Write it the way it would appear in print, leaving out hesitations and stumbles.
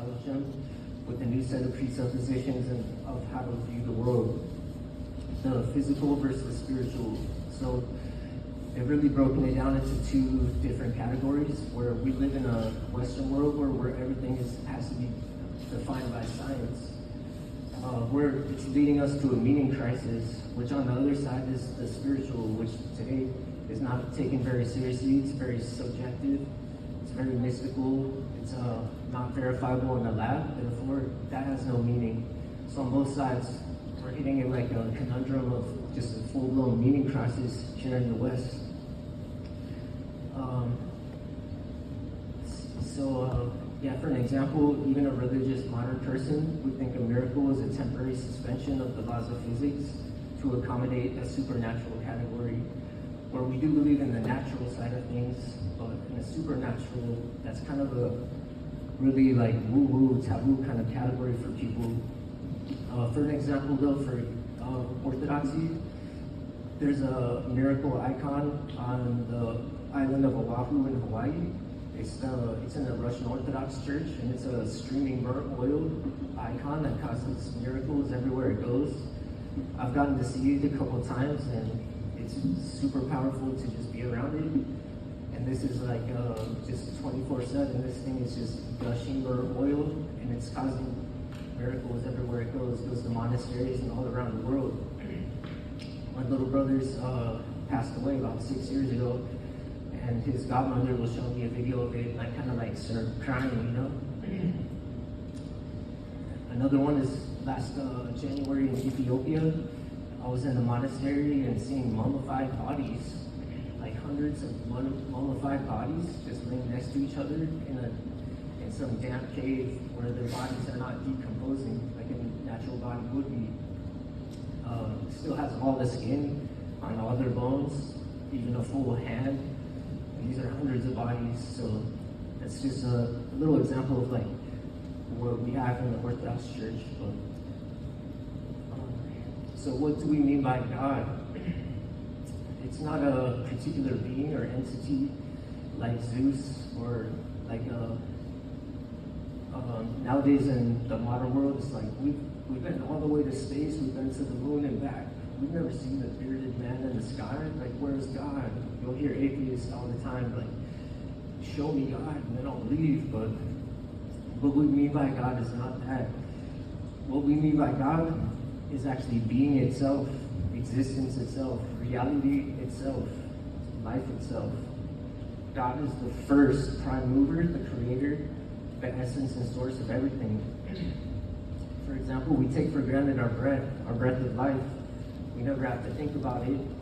challenge them with a new set of presuppositions and of how to view the world, the physical versus spiritual. So they've really broken it down into two different categories, where we live in a Western world where everything has to be defined by science. Where it's leading us to a meaning crisis, which on the other side is the spiritual, which today is not taken very seriously. It's very subjective, it's very mystical, it's not verifiable in the lab, therefore that has no meaning. So on both sides, we're hitting it like a conundrum of just a full-blown meaning crisis here in the West. Yeah, for an example, even a religious modern person would think a miracle is a temporary suspension of the laws of physics to accommodate a supernatural category, where we do believe in the natural side of things, but in a supernatural, that's kind of a really like woo-woo, taboo kind of category for people. For an example though, for Orthodoxy, there's a miracle icon on the island of Oahu in Hawaii. It's in the Russian Orthodox Church, and it's a streaming burnt oil icon that causes miracles everywhere it goes. I've gotten to see it a couple of times, and it's super powerful to just be around it. And this is like just 24/7. This thing is just gushing burnt oil, and it's causing miracles everywhere it goes. It goes to monasteries and all around the world. My little brother's passed away about 6 years ago, and his godmother was showing me a video of it, and I kind of like started crying, you know? Another one is last January in Ethiopia. I was in the monastery and seeing mummified bodies, like hundreds of mummified bodies just laying next to each other in some damp cave where their bodies are not decomposing like a natural body would be. Still has all the skin on all their bones, even a full hand. These are hundreds of bodies, so that's just a little example of like what we have in the Orthodox Church. But, so what do we mean by God? It's not a particular being or entity like Zeus or like nowadays in the modern world, it's like we've been all the way to space, we've been to the moon and back. We've never seen the bearded man in the sky. Like, where's God? You'll hear atheists all the time, like, show me God, and then I'll leave. But what we mean by God is not that. What we mean by God is actually being itself, existence itself, reality itself, life itself. God is the first prime mover, the creator, the essence and source of everything. For example, we take for granted our breath of life. We never have to think about it.